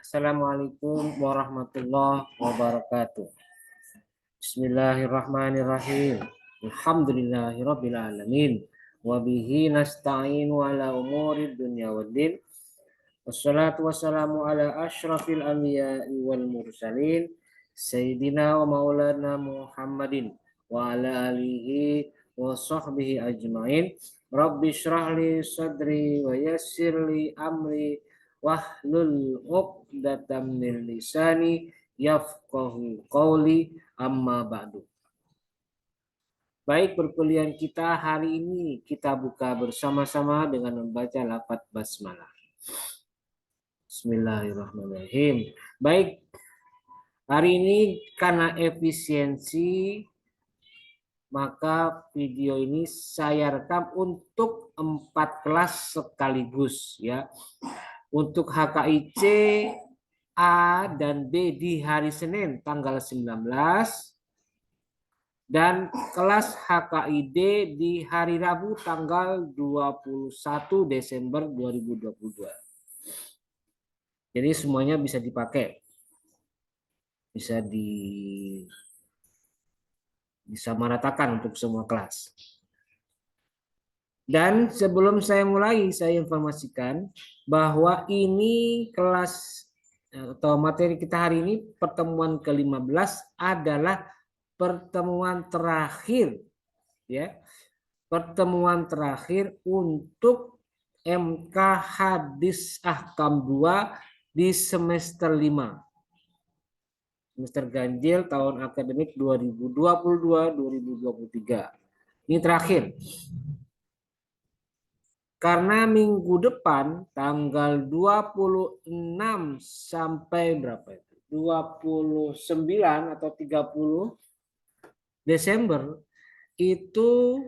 Assalamualaikum warahmatullahi wabarakatuh. Bismillahirrahmanirrahim. Alhamdulillahirabbil alamin. Wa bihi nasta'inu ala umuri dunya waddin. Wassalatu wassalamu ala asyrafil anbiya'i wal mursalin sayyidina wa maulana Muhammadin wa ala alihi wa sahbihi ajmain. Rabbi shrah li sadri wa yassir li amri wahlul 'uqdatam min lisani yafqahu qawli, amma ba'du. Baik, perkuliahan kita hari ini kita buka bersama-sama dengan membaca lafaz basmalah. Bismillahirrahmanirrahim. Baik, hari ini karena efisiensi maka video ini saya rekam untuk 4 kelas sekaligus ya. Untuk HKIC A dan B di hari Senin tanggal 19 dan kelas HKID di hari Rabu tanggal 21 Desember 2022. Jadi semuanya bisa dipakai. Bisa disamaratakan untuk semua kelas. Dan sebelum saya mulai, saya informasikan bahwa ini kelas atau materi kita hari ini pertemuan ke-15 adalah pertemuan terakhir ya. Pertemuan terakhir untuk MK Hadis Ahkam 2 di semester 5. Semester ganjil tahun akademik 2022-2023. Ini terakhir. Karena minggu depan tanggal 26 sampai berapa itu? 29 atau 30 Desember itu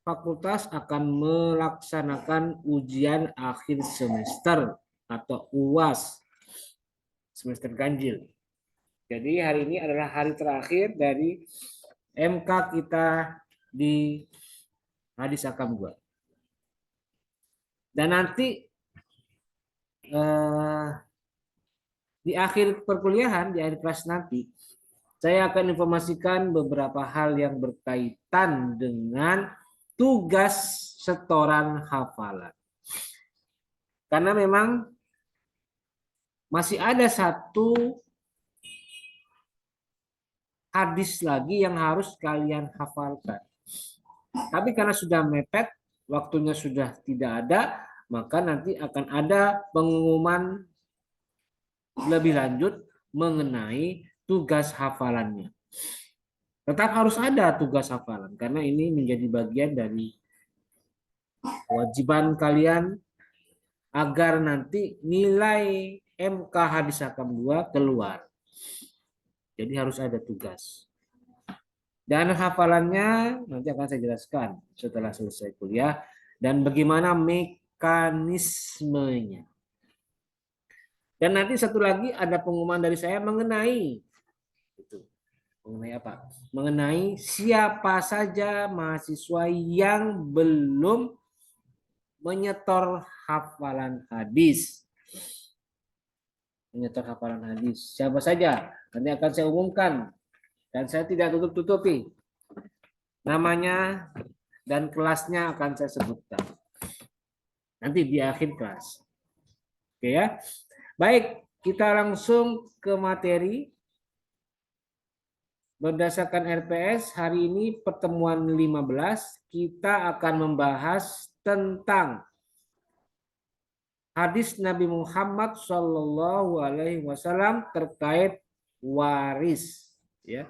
fakultas akan melaksanakan ujian akhir semester atau UAS semester ganjil. Jadi hari ini adalah hari terakhir dari MK kita di Hadis Ahkam 2. Dan nanti di akhir perkuliahan, di akhir kelas nanti, saya akan informasikan beberapa hal yang berkaitan dengan tugas setoran hafalan. Karena memang masih ada satu hadis lagi yang harus kalian hafalkan. Tapi karena sudah mepet, waktunya sudah tidak ada, maka nanti akan ada pengumuman lebih lanjut mengenai tugas hafalannya. Tetap harus ada tugas hafalan, karena ini menjadi bagian dari kewajiban kalian agar nanti nilai MK Hadis Ahkam 2 keluar. Jadi harus ada tugas. Dan hafalannya nanti akan saya jelaskan setelah selesai kuliah dan bagaimana mekanismenya. Dan nanti satu lagi ada pengumuman dari saya mengenai itu. Mengenai apa? Mengenai siapa saja mahasiswa yang belum menyetor hafalan hadis. Menyetor hafalan hadis. Siapa saja? Nanti akan saya umumkan. Dan saya tidak tutup-tutupi. Namanya dan kelasnya akan saya sebutkan. Nanti di akhir kelas. Oke ya. Baik, kita langsung ke materi. Berdasarkan RPS, hari ini pertemuan 15, kita akan membahas tentang hadis Nabi Muhammad SAW terkait waris. Ya.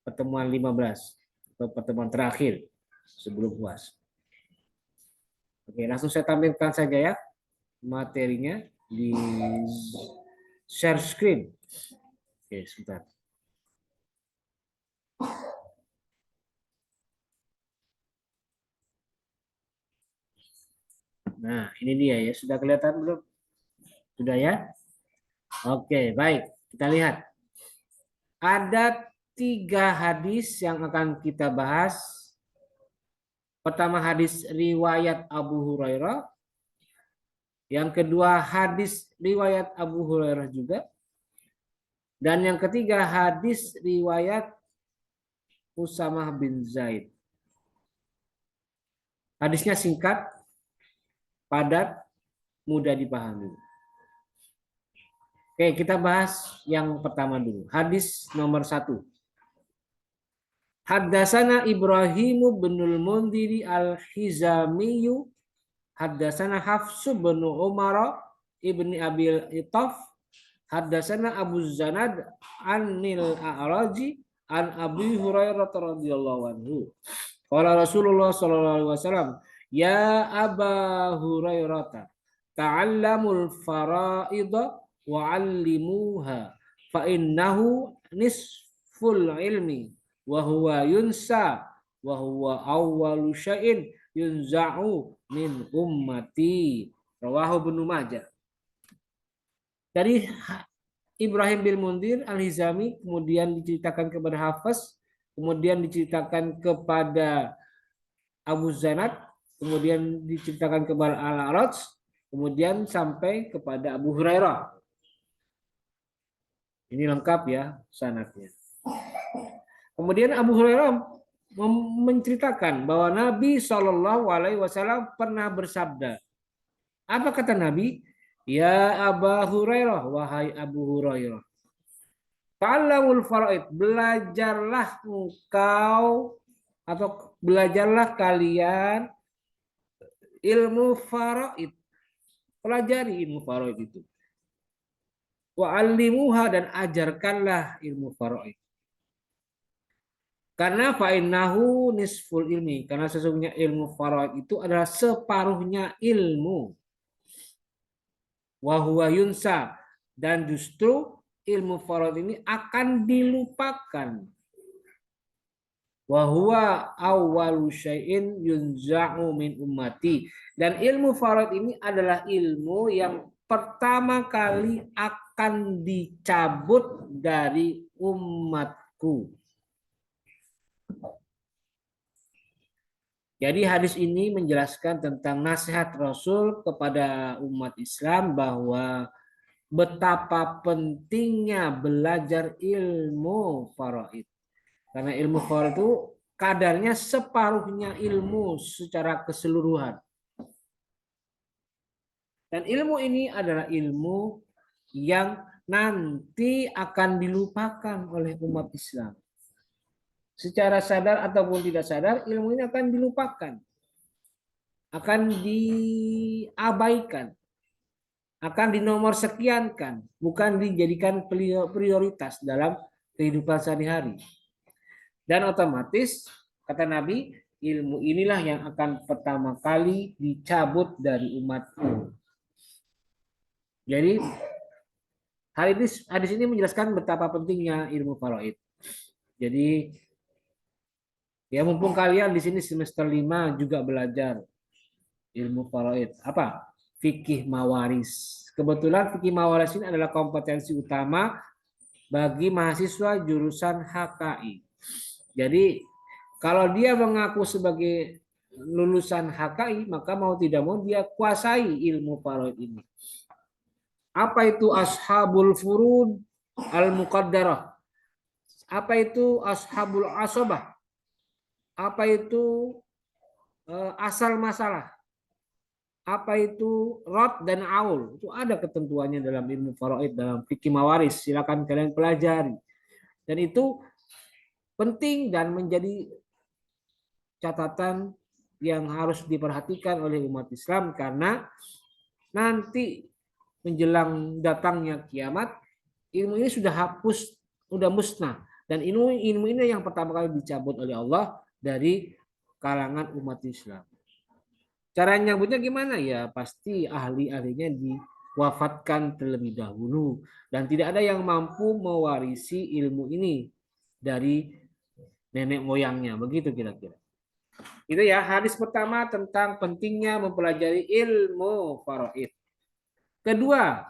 Pertemuan 15, atau pertemuan terakhir sebelum UAS. Oke, langsung saya tampilkan saja ya materinya di share screen. Oke, sebentar. Nah, ini dia ya. Sudah kelihatan belum? Sudah ya? Oke, baik. Kita lihat. Ada 3 hadis yang akan kita bahas. Pertama hadis riwayat Abu Hurairah. Yang kedua hadis riwayat Abu Hurairah juga. Dan yang ketiga hadis riwayat Usamah bin Zaid. Hadisnya singkat, padat, mudah dipahami. Oke, kita bahas yang pertama dulu. Hadis nomor 1. Haddasana Ibrahimu binul Mundiri al-Hizamiyu. Haddasana Hafsu bin Umar ibni Abil Itaf. Haddasana Abu Zanad anil A'raji an Abi Hurairah radhiyallahu anhu. Qala Rasulullah sallallahu alaihi wasallam, ya Aba Hurairah, ta'allamul fara'idha wa 'allimuha fa innahu nisful ilmi wa huwa yunsa wa huwa awwalu syai'in yunza'u min ummati. Rawahu Ibnu Majah. Dari Ibrahim bin Mundir Al-Hizami, kemudian diceritakan kepada Hafiz, kemudian diceritakan kepada Abu Zanad, kemudian diceritakan kepada Al-A'raj, kemudian sampai kepada Abu Hurairah. Ini lengkap ya sanadnya. Kemudian Abu Hurairah menceritakan bahwa Nabi Shallallahu Alaihi Wasallam pernah bersabda. Apa kata Nabi? Ya Abu Hurairah, wahai Abu Hurairah. Ta'allamul faraid, belajarlah engkau atau belajarlah kalian ilmu faraid. Pelajari ilmu faraid itu. Wa 'allimuha, dan ajarkanlah ilmu faraid. Karena fa'innahu nisful ilmi, karena sesungguhnya ilmu faraid itu adalah separuhnya ilmu. Wa huwa yunsa, dan justru ilmu faraid ini akan dilupakan. Wa huwa awwalu syai'in yunza'u min ummati, dan ilmu faraid ini adalah ilmu yang pertama kali akan dicabut dari umatku. Jadi hadis ini menjelaskan tentang nasihat Rasul kepada umat Islam bahwa betapa pentingnya belajar ilmu faraid. Karena ilmu faraid itu kadarnya separuhnya ilmu secara keseluruhan. Dan ilmu ini adalah ilmu yang nanti akan dilupakan oleh umat Islam. Secara sadar ataupun tidak sadar, ilmu ini akan dilupakan. Akan diabaikan. Akan dinomorsekiankan. Bukan dijadikan prioritas dalam kehidupan sehari-hari. Dan otomatis, kata Nabi, ilmu inilah yang akan pertama kali dicabut dari umatku. Jadi, hadis ini menjelaskan betapa pentingnya ilmu faraid. Jadi, ya mumpung kalian di sini semester 5 juga belajar ilmu faraid. Apa? Fikih mawaris. Kebetulan fikih mawaris ini adalah kompetensi utama bagi mahasiswa jurusan HKI. Jadi kalau dia mengaku sebagai lulusan HKI, maka mau tidak mau dia kuasai ilmu faraid ini. Apa itu ashabul furud al-muqaddarah? Apa itu ashabul asobah? Apa itu asal masalah? Apa itu rod dan aul? Itu ada ketentuannya dalam ilmu faraid, dalam fikih mawaris. Silakan kalian pelajari. Dan itu penting dan menjadi catatan yang harus diperhatikan oleh umat Islam, karena nanti menjelang datangnya kiamat, ilmu ini sudah hapus, sudah musnah, dan ilmu ini yang pertama kali dicabut oleh Allah dari kalangan umat Islam. Cara nyambutnya gimana? Ya pasti ahli-ahlinya diwafatkan terlebih dahulu, dan tidak ada yang mampu mewarisi ilmu ini dari nenek moyangnya. Begitu kira-kira. Itu ya hadis pertama tentang pentingnya mempelajari ilmu faraid. Kedua,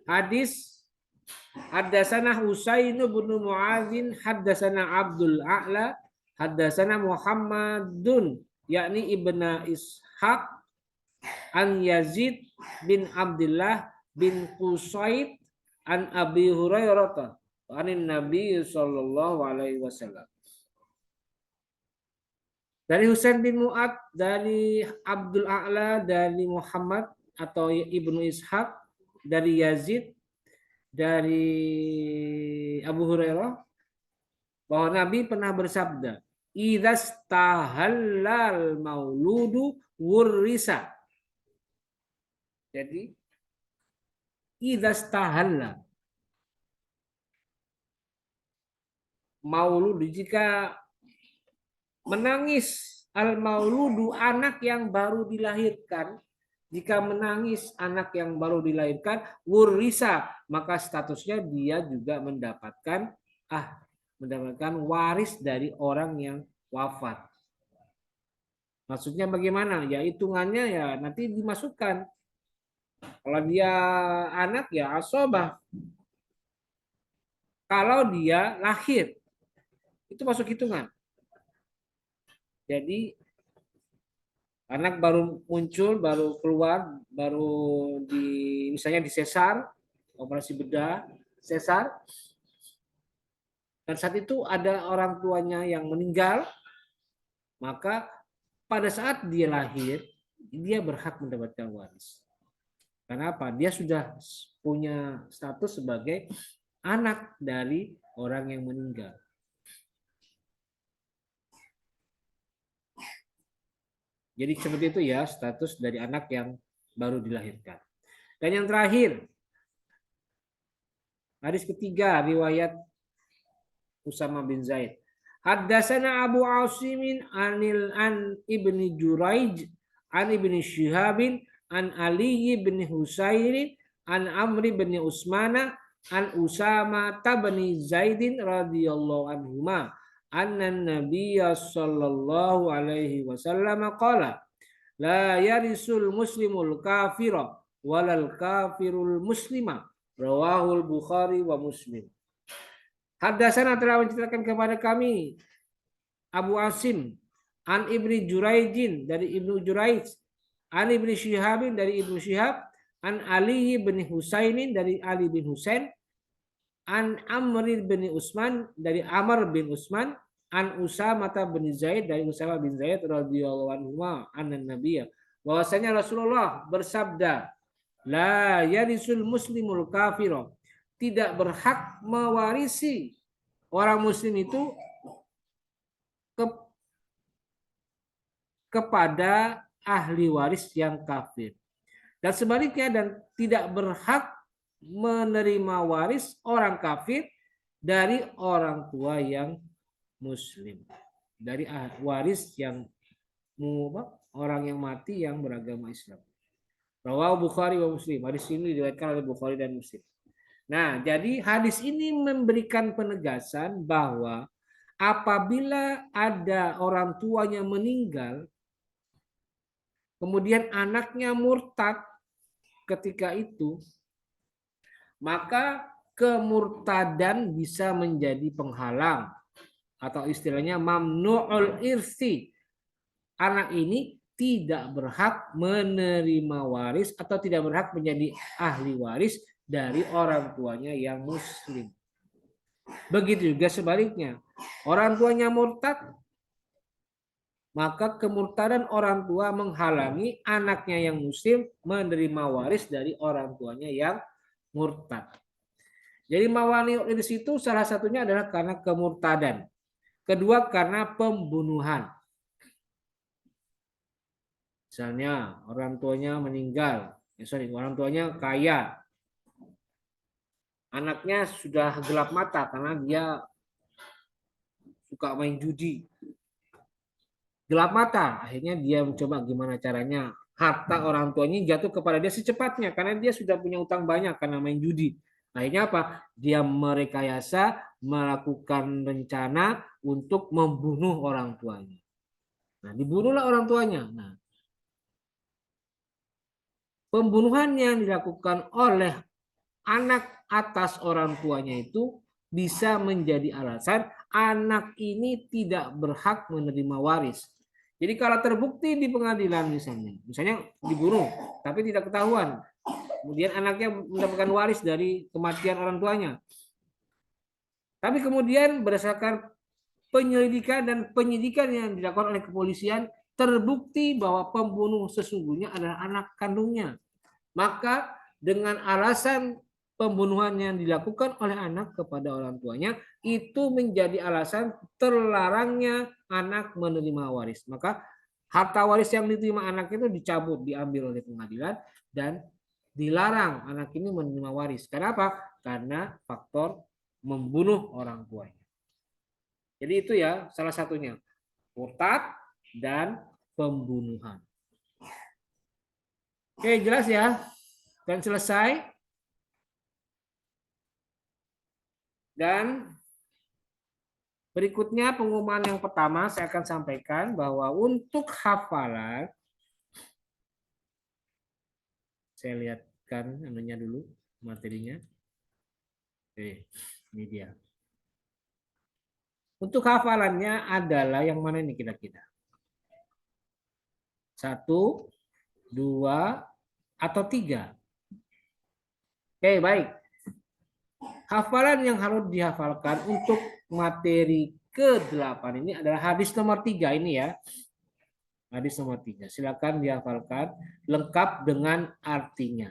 hadis haddatsana Husain bin Muadzin haddatsana Abdul A'la Haddatsana Muhammadun yakni Ibnu Ishaq an Yazid bin Abdullah bin Qusaid an Abi Hurairah anin Nabi sallallahu alaihi wasallam. Dari Husain bin Mu'ad, dari Abdul A'la, dari Muhammad atau Ibnu Ishaq, dari Yazid, dari Abu Hurairah, bahwa Nabi pernah bersabda, "Idzas tahallal mauludu wurrisa." Jadi, idzas tahalla mauludu, jika menangis al mauludu anak yang baru dilahirkan, jika menangis anak yang baru dilahirkan, wurrisa, maka statusnya dia juga mendapatkan waris dari orang yang wafat. Maksudnya bagaimana? Ya hitungannya ya nanti dimasukkan. Kalau dia anak ya asobah. Kalau dia lahir itu masuk hitungan. Jadi anak baru muncul, baru keluar, baru misalnya di sesar, operasi bedah, sesar. Dan saat itu ada orang tuanya yang meninggal, maka pada saat dia lahir, dia berhak mendapatkan waris. Karena apa? Dia sudah punya status sebagai anak dari orang yang meninggal. Jadi seperti itu ya status dari anak yang baru dilahirkan. Dan yang terakhir, hadis ketiga riwayat Usama bin Zaid. Haddatsana Abu Asimin an Ibni Juraij an Ibni Syihabin an Ali bin Husain an Amri bin Usmana an Usama bin Zaidin radhiyallahu anhuma anna Nabiyya sallallahu alaihi wasallam qala la yarisul muslimul kafira walal kafirul muslima rawahul Bukhari wa Muslim. Haddatsana telah menceritakan kepada kami Abu Asim an Ibni Juraijin dari Ibnu Juraij, an Ibni Syihabin dari Ibnu Syihab, an Ali bin Husainin dari Ali bin Husain, an Amr bin Utsman dari Amr bin Utsman, an Usama bin Zaid dari Usama bin Zaid radhiyallahu anhu anan Nabiy, bahwasanya Rasulullah bersabda, la yarisul muslimul kafir, tidak berhak mewarisi orang muslim itu kepada ahli waris yang kafir. Dan sebaliknya, dan tidak berhak menerima waris orang kafir dari orang tua yang muslim. Dari waris yang orang yang mati yang beragama Islam. Rawahu Bukhari wa Muslim. Hadis ini diriwayatkan oleh Bukhari dan Muslim. Nah, jadi hadis ini memberikan penegasan bahwa apabila ada orang tuanya meninggal, kemudian anaknya murtad ketika itu, maka kemurtadan bisa menjadi penghalang atau istilahnya mamnu'ul irsi. Anak ini tidak berhak menerima waris atau tidak berhak menjadi ahli waris dari orang tuanya yang muslim. Begitu juga sebaliknya. Orang tuanya murtad, maka kemurtadan orang tua menghalangi anaknya yang muslim menerima waris dari orang tuanya yang murtad. Jadi mawani di situ salah satunya adalah karena kemurtadan. Kedua karena pembunuhan. Misalnya orang tuanya meninggal, orang tuanya kaya, anaknya sudah gelap mata karena dia suka main judi. Gelap mata, akhirnya dia mencoba gimana caranya harta orang tuanya jatuh kepada dia secepatnya karena dia sudah punya utang banyak karena main judi. Akhirnya apa? Dia merekayasa melakukan rencana untuk membunuh orang tuanya. Nah, dibunuhlah orang tuanya. Nah, pembunuhan yang dilakukan oleh anak atas orang tuanya itu bisa menjadi alasan anak ini tidak berhak menerima waris. Jadi kalau terbukti di pengadilan misalnya dibunuh tapi tidak ketahuan, kemudian anaknya mendapatkan waris dari kematian orang tuanya. Tapi kemudian berdasarkan penyelidikan dan penyidikan yang dilakukan oleh kepolisian terbukti bahwa pembunuh sesungguhnya adalah anak kandungnya. Maka dengan alasan pembunuhan yang dilakukan oleh anak kepada orang tuanya itu menjadi alasan terlarangnya anak menerima waris. Maka harta waris yang diterima anak itu dicabut, diambil oleh pengadilan dan dilarang anak ini menerima waris. Kenapa? Karena faktor membunuh orang tuanya. Jadi itu ya salah satunya, murtad dan pembunuhan. Oke, jelas ya? Dan selesai. Dan berikutnya pengumuman yang pertama saya akan sampaikan bahwa untuk hafalan, saya lihatkan anunya dulu, materinya. Oke, ini dia. Untuk hafalannya adalah yang mana ini kira-kira? 1, 2, atau 3? Oke, baik. Hafalan yang harus dihafalkan untuk materi ke-8 ini adalah hadis nomor 3 ini ya. Hadis nomor 3. Silakan dihafalkan lengkap dengan artinya.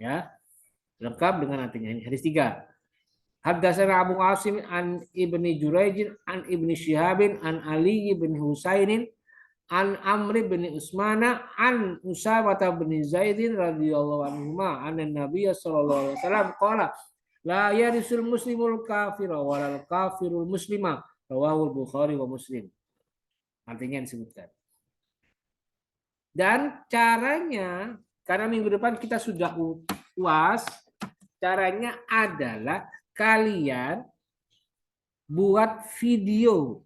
Ya, lengkap dengan artinya. Ini hadis 3. Haddatsana Abu Asim an Ibni Juraij an Ibni Syihabin an Ali bin Husainin an Amr bin Usmana an Usamah bin Zaidin radhiyallahu anhu an Nabi sallallahu alaihi wasallam qala la yarisul muslimul kafira walal kafirul muslima rawahul Bukhari wa Muslim. Artinya disebutkan. Dan caranya, karena minggu depan kita sudah UAS, caranya adalah kalian buat video.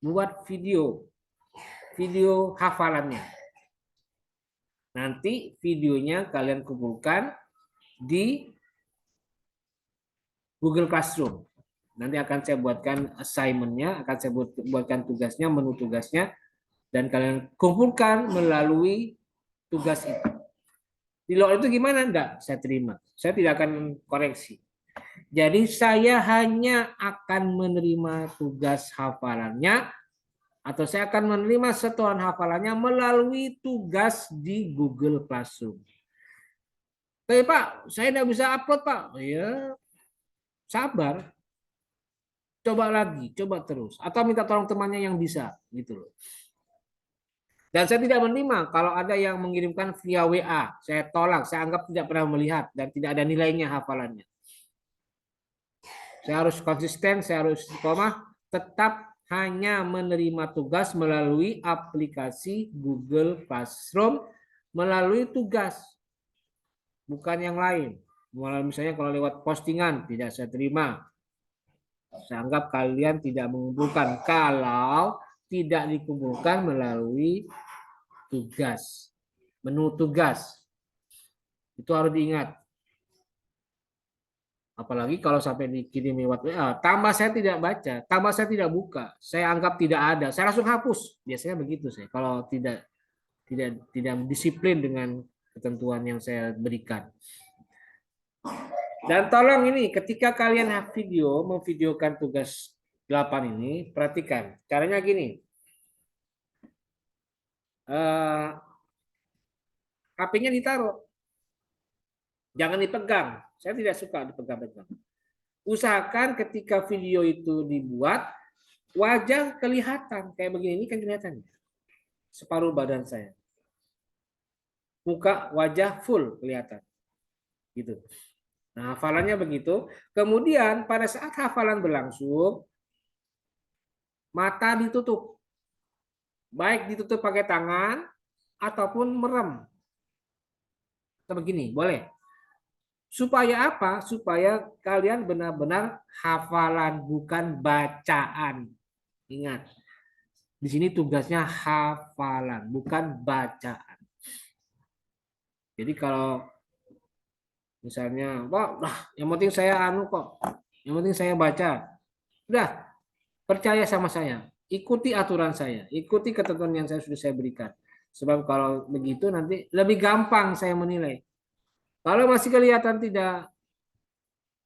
Buat video hafalannya. Nanti videonya kalian kumpulkan di Google Classroom. Nanti akan saya buatkan assignment-nya, akan saya buatkan tugasnya, menu tugasnya, dan kalian kumpulkan melalui tugas itu. Di luar itu gimana? Enggak, saya terima. Saya tidak akan koreksi. Jadi saya hanya akan menerima tugas hafalannya atau saya akan menerima setoran hafalannya melalui tugas di Google Classroom. Tapi Pak, saya tidak bisa upload Pak. Ya, sabar. Coba lagi, coba terus. Atau minta tolong temannya yang bisa. Gitu loh. Dan saya tidak menerima kalau ada yang mengirimkan via WA. Saya tolak, saya anggap tidak pernah melihat dan tidak ada nilainya hafalannya. Saya harus konsisten, saya harus istiqomah, tetap hanya menerima tugas melalui aplikasi Google Classroom, melalui tugas, bukan yang lain. Misalnya kalau lewat postingan, tidak saya terima. Saya anggap kalian tidak mengumpulkan. Kalau tidak dikumpulkan melalui tugas, menu tugas. Itu harus diingat. Apalagi kalau sampai dikirim lewat WA, tambah saya tidak baca, tambah saya tidak buka, saya anggap tidak ada, saya langsung hapus. Biasanya begitu saya. Kalau tidak disiplin dengan ketentuan yang saya berikan. Dan tolong ini ketika kalian memvideokan tugas 8 ini, perhatikan. Caranya gini. HP-nya ditaruh. Jangan dipegang. Saya tidak suka dipegang-pegang. Usahakan ketika video itu dibuat, wajah kelihatan. Kayak begini, ini kan kelihatan. Separuh badan saya. Muka, wajah full kelihatan. Gitu. Nah, hafalannya begitu. Kemudian pada saat hafalan berlangsung, mata ditutup. Baik ditutup pakai tangan, ataupun merem. Atau begini, boleh. Supaya apa? Supaya kalian benar-benar hafalan, bukan bacaan. Ingat, di sini tugasnya hafalan, bukan bacaan. Jadi kalau Misalnya, Pak, yang penting saya anu kok. Yang penting saya baca. Udah, percaya sama saya. Ikuti aturan saya. Ikuti ketentuan yang sudah saya berikan. Sebab kalau begitu nanti lebih gampang saya menilai. Kalau masih kelihatan tidak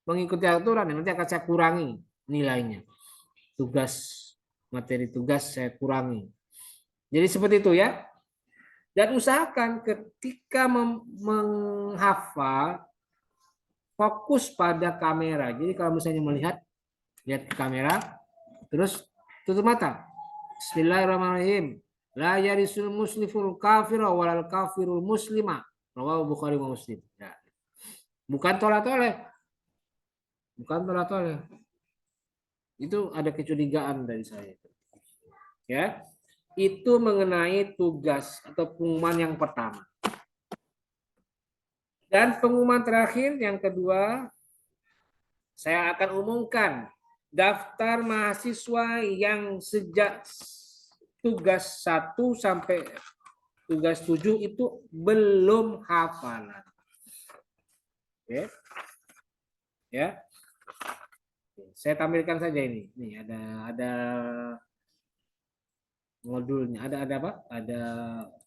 mengikuti aturan, nanti akan saya kurangi nilainya. Tugas, materi tugas saya kurangi. Jadi seperti itu ya. Dan usahakan ketika menghafal, fokus pada kamera. Jadi kalau misalnya melihat, lihat ke kamera, terus tutup mata. Bismillahirrahmanirrahim. La yarisul muslimul kafira walal kafirul muslima. Rawahu Bukhari wa Muslim. Ya. Bukan tolak-tolak, bukan tolak-tolak. Itu ada kecurigaan dari saya. Ya, itu mengenai tugas atau pengumuman yang pertama. Dan pengumuman terakhir yang kedua, saya akan umumkan daftar mahasiswa yang sejak tugas 1 sampai tugas 7 itu belum hafalan. Oke. Ya. Saya tampilkan saja ini. Nih ada modulnya. Ada apa? Ada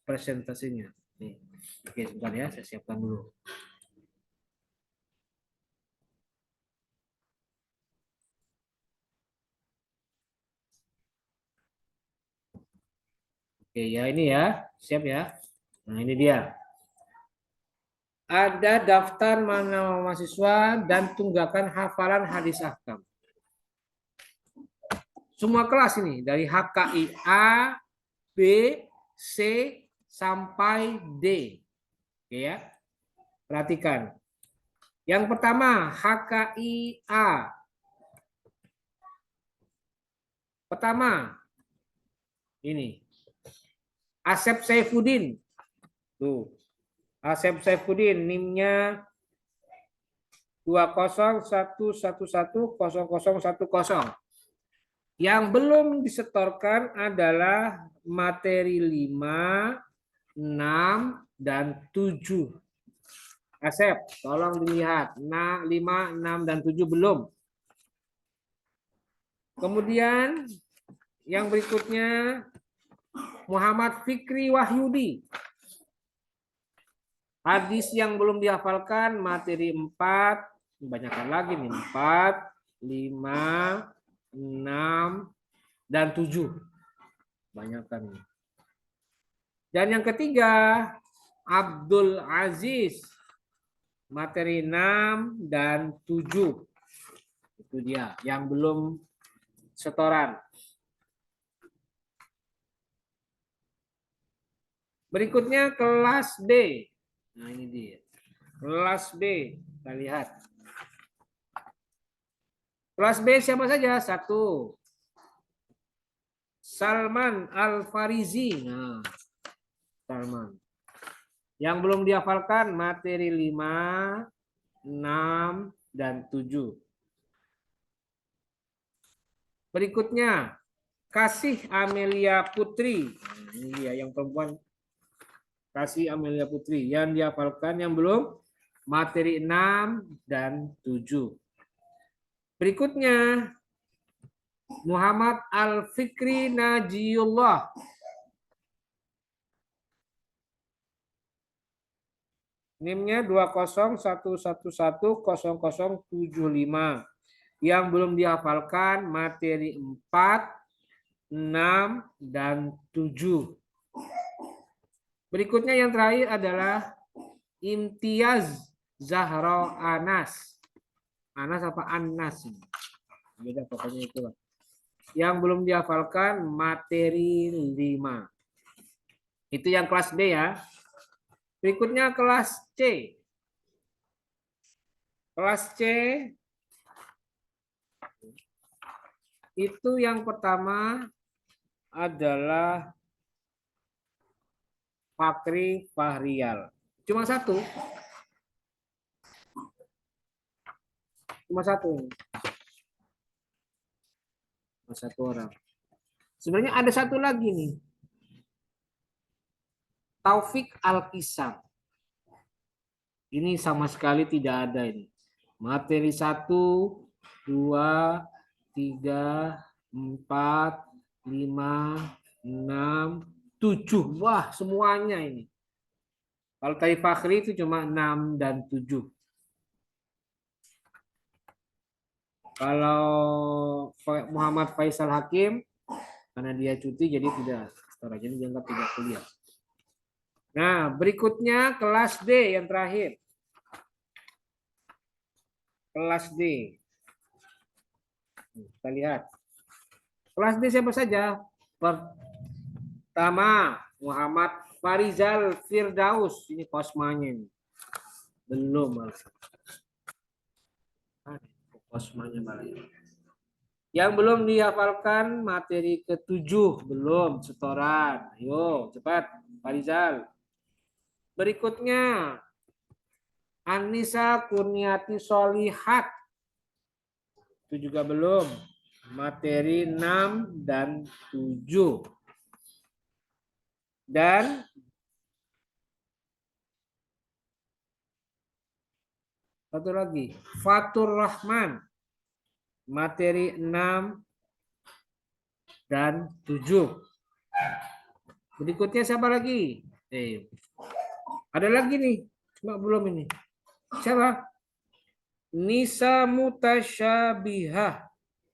presentasinya. Nih. Oke, sebentar ya, saya siapkan dulu. Oke, ya ini ya. Siap ya. Nah, ini dia. Ada daftar nama mahasiswa dan tunggakan hafalan hadis ahkam. Semua kelas ini dari HKI A, B, C sampai D. Oke ya. Perhatikan. Yang pertama HKI A. Pertama ini Asep Saifuddin. Tuh. Asep Saifuddin NIM-nya 201110010. Yang belum disetorkan adalah materi 5, 6, dan 7. Asep, tolong dilihat. Nah, 5, 6, dan 7 belum. Kemudian yang berikutnya Muhammad Fikri Wahyudi. Hadis yang belum dihafalkan materi 4, banyakkan lagi nih, 4, 5, 6, dan 7. Banyakkan nih. Dan yang ketiga Abdul Aziz, materi 6 dan 7. Itu dia yang belum setoran. Berikutnya kelas B. Nah, ini dia. Kelas B. Kita lihat. Kelas B siapa saja? 1. Salman Al-Farizi. Nah, Salman. Yang belum dihafalkan materi 5, 6, dan 7. Berikutnya Kasih Amelia Putri. Nah, ini dia yang perempuan. Kasih Amelia Putri yang dihafalkan yang belum materi 6 dan 7. Berikutnya Muhammad Al-Fikri Najiullah. NIM-nya 201110075. Yang belum dihafalkan materi 4, 6, dan 7. Berikutnya yang terakhir adalah Imtiaz Zahra Anas. Anas apa Anas? Beda pokoknya itu. Yang belum dihafalkan materi 5. Itu yang kelas B ya. Berikutnya kelas C. Kelas C itu yang pertama adalah Fakri Fahrial. Cuma satu. Cuma satu. Cuma satu orang. Sebenarnya ada satu lagi nih. Taufik Al-Kisam. Ini sama sekali tidak ada ini. Materi 1, 2, 3, 4, 5, 6, 7. Wah, semuanya ini. Kalau tadi Fakhri itu cuma 6 dan 7. Kalau Muhammad Faisal Hakim, karena dia cuti jadi tidak setoran, jadi dianggap tidak kuliah. Nah, berikutnya kelas D yang terakhir. Kelas D. Kita lihat. Kelas D siapa saja? Pertama, Muhammad Farizal Firdaus. Ini kosmanya ini. Belum. Kosmanya malah. Yang belum dihafalkan materi ke-7. Belum. Setoran. Ayo, cepat. Farizal. Berikutnya, Anissa Kurniati Solihat. Itu juga belum. Materi 6 dan 7. Dan satu lagi, Fatur Rahman. Materi 6 dan 7. Berikutnya siapa lagi? Ada lagi nih, cuma belum ini. Siapa? Nisa Mutasyabihah.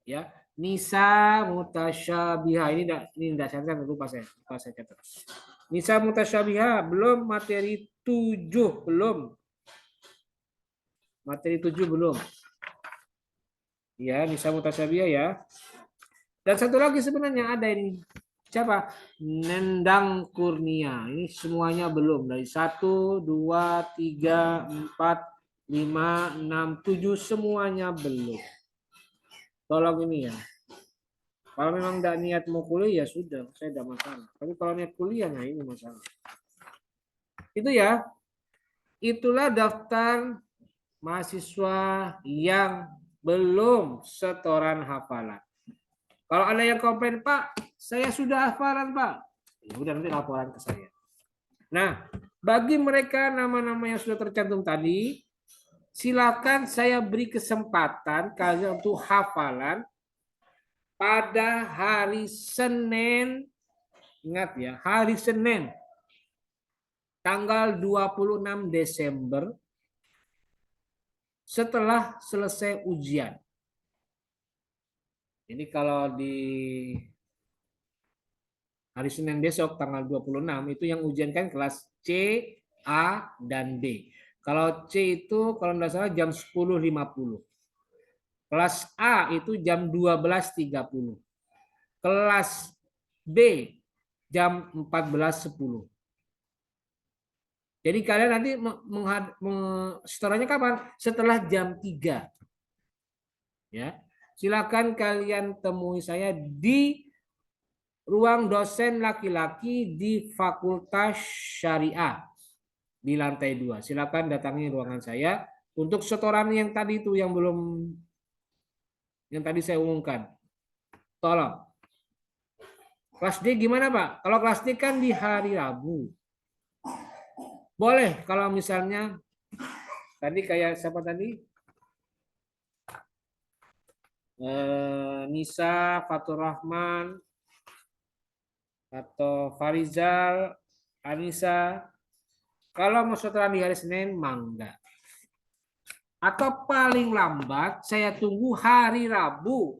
Ya, Nisa Mutasyabihah. Ini enggak saya lupa saya catat. Nisa Mutasyabihah belum, materi 7 belum. Materi 7 belum. Ya, Nisa Mutasyabihah ya. Dan satu lagi sebenarnya ada ini. Siapa? Nendang Kurnia. Ini semuanya belum. Dari 1, 2, 3, 4, 5, 6, 7 semuanya belum. Tolong ini ya. Kalau memang tidak niat mau kuliah ya sudah, saya tidak masalah. Tapi kalau niat kuliah, nah ini masalah. Itu ya. Itulah daftar mahasiswa yang belum setoran hafalan. Kalau ada yang komplain, Pak, saya sudah hafalan, Pak. Ya udah, nanti laporan ke saya. Nah, bagi mereka nama-nama yang sudah tercantum tadi, silakan saya beri kesempatan kalian untuk hafalan pada hari Senin. Ingat ya, hari Senin tanggal 26 Desember setelah selesai ujian. Jadi kalau di hari Senin besok tanggal 26 itu yang ujian kan kelas C, A, dan B. Kalau C itu kalau tidak salah jam 10.50. Kelas A itu jam 12.30. Kelas B jam 14.10. Jadi kalian nanti setorannya kapan? Setelah jam 3. Ya. Silakan kalian temui saya di ruang dosen laki-laki di Fakultas Syariah di lantai 2. Silakan datangi ruangan saya untuk setoran yang tadi itu yang belum, yang tadi saya umumkan. Tolong. Kelas D gimana, Pak? Kalau kelas D kan di hari Rabu. Boleh kalau misalnya tadi kayak siapa tadi? Nisa, Fatur Rahman, atau Farizal, Anissa. Kalau mau setoran di hari Senin, mangga. Atau paling lambat saya tunggu hari Rabu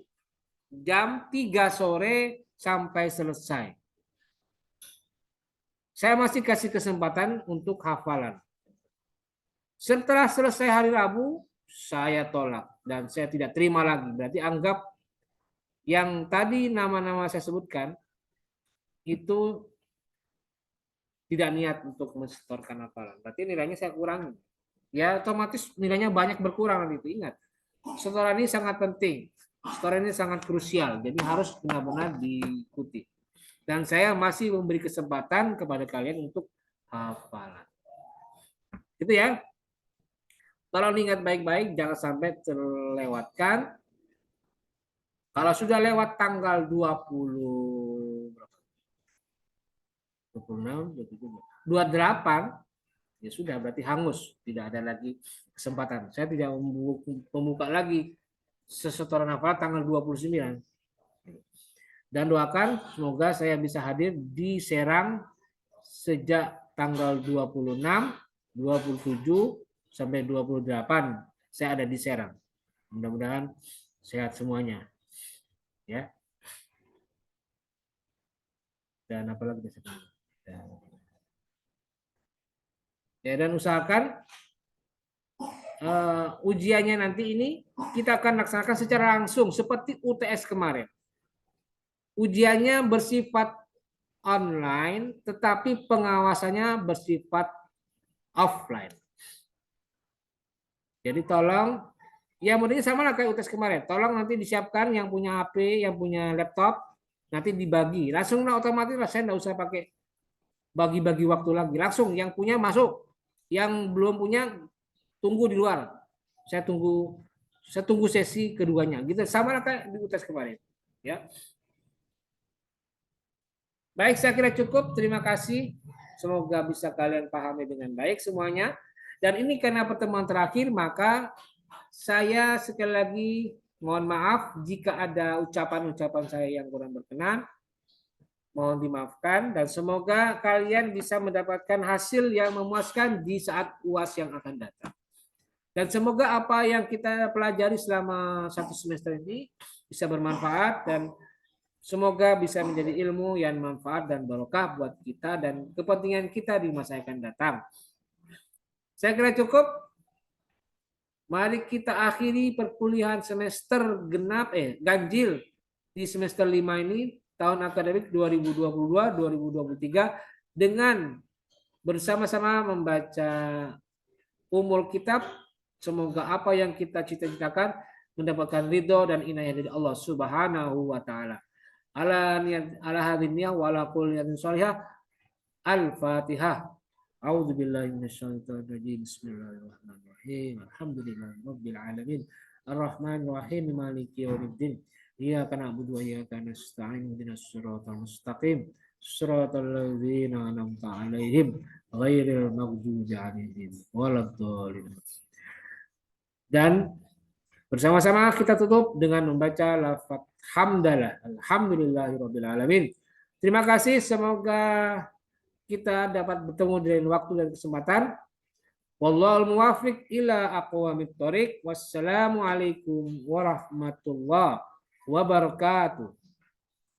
jam 3 sore sampai selesai. Saya masih kasih kesempatan untuk hafalan. Setelah selesai hari Rabu, saya tolak dan saya tidak terima lagi. Berarti anggap yang tadi nama-nama saya sebutkan itu tidak niat untuk mensetorkan hafalan. Berarti nilainya saya kurangi. Ya otomatis nilainya banyak berkurang nanti itu. Ingat, setoran ini sangat penting. Setoran ini sangat krusial. Jadi harus benar-benar diikuti. Dan saya masih memberi kesempatan kepada kalian untuk hafalan. Gitu ya. Tolong ingat baik-baik, jangan sampai terlewatkan. Kalau sudah lewat tanggal 26, 28, ya sudah berarti hangus, tidak ada lagi kesempatan. Saya tidak membuka lagi sesetoran hafalan tanggal 29. Dan doakan semoga saya bisa hadir di Serang sejak tanggal 26, 27 sampai 28. Saya ada di Serang. Mudah-mudahan sehat semuanya. Ya. Dan apalagi bisa. Ya, dan usahakan ujiannya nanti ini kita akan laksanakan secara langsung seperti UTS kemarin. Ujiannya bersifat online, tetapi pengawasannya bersifat offline. Jadi tolong, ya modelnya sama lah kayak UTS kemarin. Tolong nanti disiapkan yang punya HP, yang punya laptop, nanti dibagi. Langsung lah otomatis lah, saya nggak usah pakai bagi-bagi waktu lagi. Langsung yang punya masuk, yang belum punya tunggu di luar. Saya tunggu sesi keduanya. Gitu sama lah kayak di UTS kemarin. Ya. Baik, saya kira cukup. Terima kasih. Semoga bisa kalian pahami dengan baik semuanya. Dan ini karena pertemuan terakhir, maka saya sekali lagi mohon maaf jika ada ucapan-ucapan saya yang kurang berkenan. Mohon dimaafkan dan semoga kalian bisa mendapatkan hasil yang memuaskan di saat UAS yang akan datang. Dan semoga apa yang kita pelajari selama 1 semester ini bisa bermanfaat dan semoga bisa menjadi ilmu yang manfaat dan barokah buat kita dan kepentingan kita di masa yang akan datang. Saya kira cukup. Mari kita akhiri perkuliahan semester ganjil di semester 5 ini tahun akademik 2022-2023 dengan bersama-sama membaca Ummul Kitab. Semoga apa yang kita cita-citakan mendapatkan ridho dan inayah dari Allah Subhanahu wa taala. Ala hadhihi niyah wa ala kulli niyatin shalihah. Al-Fatihah. A'udzu billahi minasyaitonir rajim. Bismillahirrahmanirrahim. Alhamdulillahirabbil alamin. Arrahmanir rahim. Maliki yaumiddin. Iyyaka na'budu wa iyyaka nasta'in. Ihdinas siratal mustaqim. Siratal ladzina an'amta 'alaihim ghairil maghdubi 'alaihim waladdallin. Dan bersama-sama kita tutup dengan membaca lafaz hamdalah. Alhamdulillahirabbil alamin. Terima kasih, semoga kita dapat bertemu dengan waktu dan kesempatan. Wallahul muwaffiq ila aqwamit thoriq. Wassalamualaikum warahmatullahi wabarakatuh.